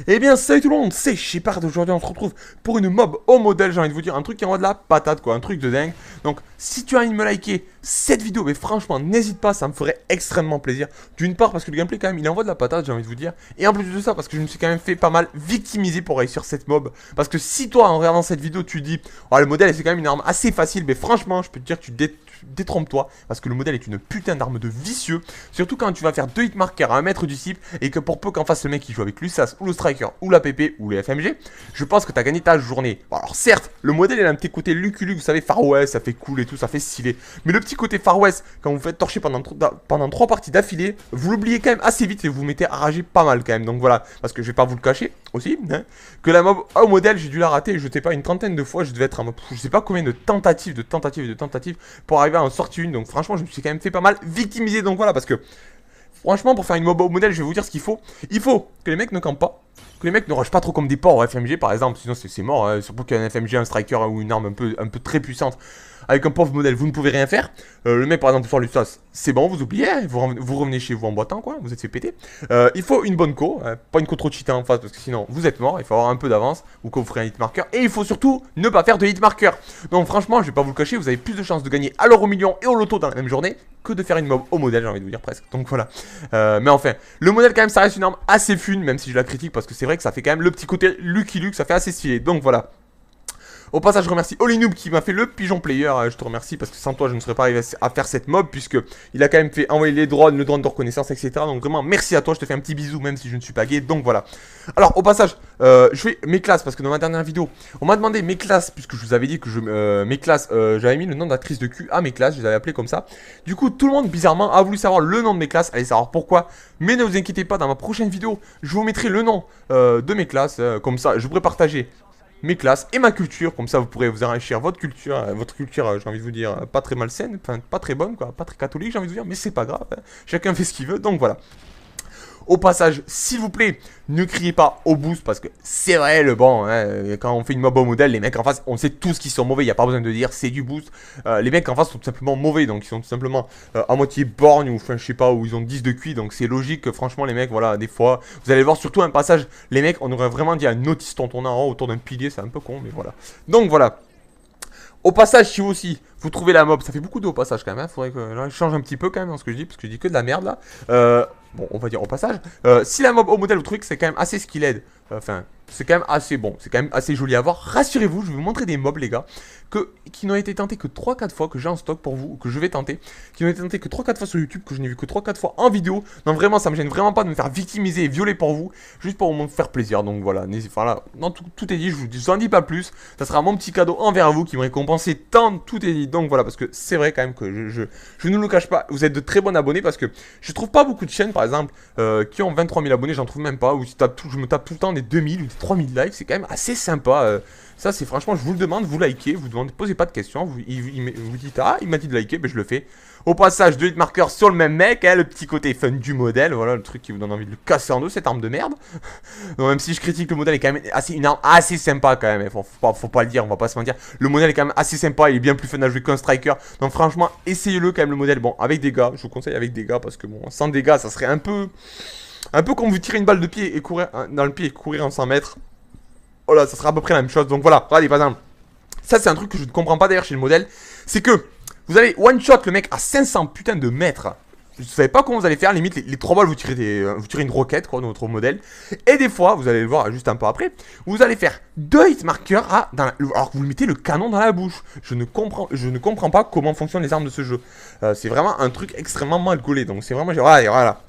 Eh bien, salut tout le monde, c'est Shepard. Aujourd'hui, on se retrouve pour une mob au modèle. J'ai envie de vous dire un truc qui envoie de la patate, quoi, un truc de dingue. Donc, si tu as envie de me liker cette vidéo, mais franchement, n'hésite pas, ça me ferait extrêmement plaisir. D'une part, parce que le gameplay, quand même, il envoie de la patate, j'ai envie de vous dire. Et en plus de ça, parce que je me suis quand même fait pas mal victimiser pour réussir cette mob. Parce que si toi, en regardant cette vidéo, tu dis, oh, le modèle, c'est quand même une arme assez facile, mais franchement, je peux te dire que tu détrompes-toi. Parce que le modèle est une putain d'arme de vicieux. Surtout quand tu vas faire 2 hitmarkers à 1 mètre du cible et que pour peu qu'en face le mec qui joue avec l'USAS ou le Striker ou la PP ou les FMG, je pense que t'as gagné ta journée. Bon, alors certes, le modèle il a un petit côté Lucky Luke, vous savez, Far West, ça fait cool et tout, ça fait stylé. Mais le petit côté Far West, quand vous faites torcher pendant 3 parties d'affilée, vous l'oubliez quand même assez vite et vous vous mettez à rager pas mal quand même. Donc voilà, parce que je vais pas vous le cacher aussi, hein, que la mob au modèle, j'ai dû la rater, je sais pas, une trentaine de fois, je devais être en mode, je sais pas combien de tentatives pour arriver à en sortir une. Donc franchement, je me suis quand même fait pas mal victimiser. Donc voilà, parce que franchement, pour faire une mob au modèle, je vais vous dire ce qu'il faut. Il faut que les mecs ne campent pas. Que les mecs ne rushent pas trop comme des porcs au FMG par exemple, sinon c'est mort, hein. Surtout qu'un FMG, un striker ou une arme un peu très puissante. Avec un pauvre modèle, vous ne pouvez rien faire. Le mec par exemple sur l'USAS, c'est bon, vous oubliez, hein, vous revenez chez vous en boitant quoi, vous êtes fait péter. Il faut une bonne co, pas une co trop cheatée en face parce que sinon vous êtes mort, il faut avoir un peu d'avance ou que vous ferez un hitmarker. Et il faut surtout ne pas faire de hitmarker. Donc franchement, je vais pas vous le cacher, vous avez plus de chances de gagner à l'euro million et au loto dans la même journée que de faire une mob au modèle, j'ai envie de vous dire presque. Donc voilà. Mais enfin, le modèle quand même ça reste une arme assez fun, même si je la critique parce que c'est vrai que ça fait quand même le petit côté Lucky Luke, ça fait assez stylé. Donc voilà. Au passage, je remercie Olinoob qui m'a fait le pigeon player. Je te remercie parce que sans toi, je ne serais pas arrivé à faire cette mob puisque il a quand même fait envoyer les drones, le drone de reconnaissance, etc. Donc vraiment, merci à toi. Je te fais un petit bisou même si je ne suis pas gay. Donc voilà. Alors, au passage, je fais mes classes parce que dans ma dernière vidéo, on m'a demandé mes classes puisque je vous avais dit que mes classes, j'avais mis le nom d'actrice de cul à mes classes. Je les avais appelées comme ça. Du coup, tout le monde, bizarrement, a voulu savoir le nom de mes classes. Allez savoir pourquoi. Mais ne vous inquiétez pas, dans ma prochaine vidéo, je vous mettrai le nom de mes classes. Comme ça, je pourrai partager mes classes et ma culture, comme ça vous pourrez vous enrichir votre culture, j'ai envie de vous dire, pas très malsaine, enfin pas très bonne, quoi, pas très catholique, j'ai envie de vous dire, mais c'est pas grave, hein. Chacun fait ce qu'il veut, donc voilà. Au passage, s'il vous plaît, ne criez pas au boost parce que c'est vrai, le bon, hein, quand on fait une mob au modèle, les mecs en face, on sait tous qu'ils sont mauvais, il n'y a pas besoin de dire c'est du boost. Les mecs en face sont tout simplement mauvais, donc ils sont tout simplement à moitié borgne ou enfin je sais pas, où ils ont 10 de QI, donc c'est logique que franchement les mecs, voilà, des fois, vous allez voir surtout un passage, les mecs, on aurait vraiment dit un autiste en tournant en haut autour d'un pilier, c'est un peu con, mais voilà. Donc voilà. Au passage, si vous aussi, vous trouvez la mob, ça fait beaucoup de au passage quand même, hein. Faudrait que là, je change un petit peu quand même dans ce que je dis, parce que je dis que de la merde là. Bon, on va dire au passage. Si la mob au modèle, vous trouvez que c'est quand même assez skilled, enfin, c'est quand même assez bon, c'est quand même assez joli à voir. Rassurez-vous, je vais vous montrer des mobs, les gars, qui n'ont été tentés que 3-4 fois, que j'ai en stock pour vous, que je vais tenter, qui n'ont été tentés que 3-4 fois sur YouTube, que je n'ai vu que 3-4 fois en vidéo. Non, vraiment, ça me gêne vraiment pas de me faire victimiser et violer pour vous, juste pour me faire plaisir. Donc voilà, voilà. Non, tout est dit, je vous en dis pas plus. Ça sera mon petit cadeau envers vous qui me récompensez tant, tout est dit. Donc voilà, parce que c'est vrai quand même que je ne le cache pas, vous êtes de très bons abonnés parce que je trouve pas beaucoup de chaînes, par exemple, qui ont 23 000 abonnés, j'en trouve même pas, ou je me tape tout le temps des 2000 ou des 3000 likes, c'est quand même assez sympa. Ça, c'est franchement, je vous le demande, vous likez, vous demandez, posez pas de questions, vous dites, ah, il m'a dit de liker, ben je le fais. Au passage, 2 hitmarkers sur le même mec, hein, le petit côté fun du modèle, voilà, le truc qui vous donne envie de le casser en deux, cette arme de merde. Donc, même si je critique le modèle, est quand même une arme assez sympa quand même, hein, faut pas le dire, on va pas se mentir. Le modèle est quand même assez sympa, il est bien plus fun à jouer qu'un striker. Donc franchement, essayez-le quand même le modèle, bon, avec des gars, je vous conseille avec des gars, parce que bon, sans dégâts, ça serait un peu comme vous tirez une balle de pied et courir dans le pied et courir en 100 mètres. Voilà, ça sera à peu près la même chose. Donc voilà, regardez par exemple. Ça c'est un truc que je ne comprends pas d'ailleurs chez le modèle. C'est que vous allez one shot le mec à 500 putain de mètres. Je ne savez pas comment vous allez faire, limite les 3 balles vous tirez une roquette quoi dans votre modèle. Et des fois, vous allez le voir juste un peu après, vous allez faire 2 hitmarkers alors que vous mettez le canon dans la bouche. Je ne comprends pas comment fonctionnent les armes de ce jeu. C'est vraiment un truc extrêmement mal gaulé. Donc c'est vraiment,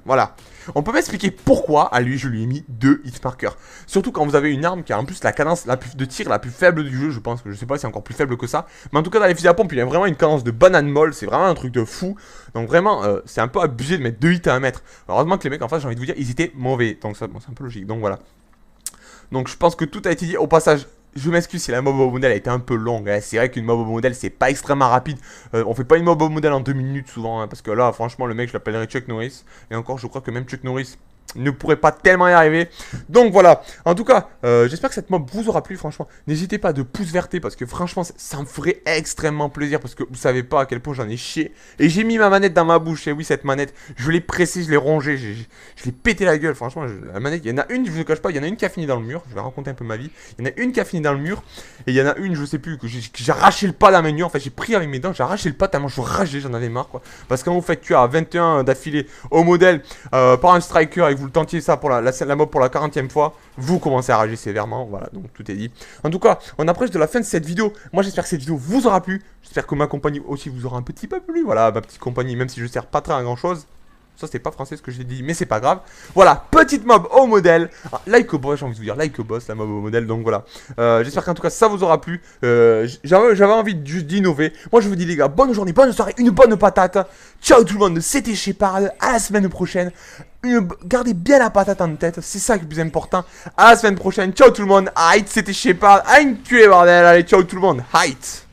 voilà. On peut m'expliquer pourquoi à lui je lui ai mis 2 hitmarkers. Surtout quand vous avez une arme qui a en plus la cadence de tir la plus faible du jeu, je pense que je sais pas si c'est encore plus faible que ça. Mais en tout cas dans les fusils à pompe il y a vraiment une cadence de banane molle, c'est vraiment un truc de fou. Donc vraiment c'est un peu abusé de mettre 2 hits à 1 mètre. Heureusement que les mecs en face j'ai envie de vous dire ils étaient mauvais. Donc ça bon, c'est un peu logique, donc voilà. Donc je pense que tout a été dit au passage. Je m'excuse si la mob au modèle a été un peu longue, hein. C'est vrai qu'une mob au modèle c'est pas extrêmement rapide. On fait pas une mob au modèle en 2 minutes souvent, hein, parce que là franchement le mec je l'appellerais Chuck Norris. Et encore je crois que même Chuck Norris ne pourrait pas tellement y arriver. Donc voilà, en tout cas, j'espère que cette mob vous aura plu, franchement. N'hésitez pas de pouce verté parce que franchement, ça me ferait extrêmement plaisir parce que vous savez pas à quel point j'en ai chié. Et j'ai mis ma manette dans ma bouche, et oui, cette manette, je l'ai pressée, je l'ai rongée, je l'ai pété la gueule, franchement, la manette, il y en a une, je vous cache pas, il y en a une qui a fini dans le mur, je vais raconter un peu ma vie. Il y en a une qui a fini dans le mur, et il y en a une, je sais plus, que j'ai arraché le pas dans mes murs, en fait, j'ai pris avec mes dents, j'ai arraché le pas tellement je rageais, j'en avais marre, quoi. Parce que quand vous faites tuer à 21 d'affilée au modèle par un striker et que vous le tentiez ça pour la mob pour la 40e fois, vous commencez à rager sévèrement, voilà, donc tout est dit. En tout cas, on approche de la fin de cette vidéo. Moi, j'espère que cette vidéo vous aura plu. J'espère que ma compagnie aussi vous aura un petit peu plu. Voilà, ma petite compagnie, même si je sers pas très à grand chose. Ça, c'est pas français ce que j'ai dit, mais c'est pas grave. Voilà, petite mob au modèle. Ah, like au boss, j'ai envie de vous dire, like au boss, la mob au modèle. Donc voilà. J'espère qu'en tout cas, ça vous aura plu. J'avais envie juste d'innover. Moi, je vous dis, les gars, bonne journée, bonne soirée, une bonne patate. Ciao tout le monde, c'était Shepard. À la semaine prochaine. Gardez bien la patate en tête, c'est ça qui est le plus important. À la semaine prochaine. Ciao tout le monde. C'était Shepard. À une tuer, bordel. Allez, ciao tout le monde. Height.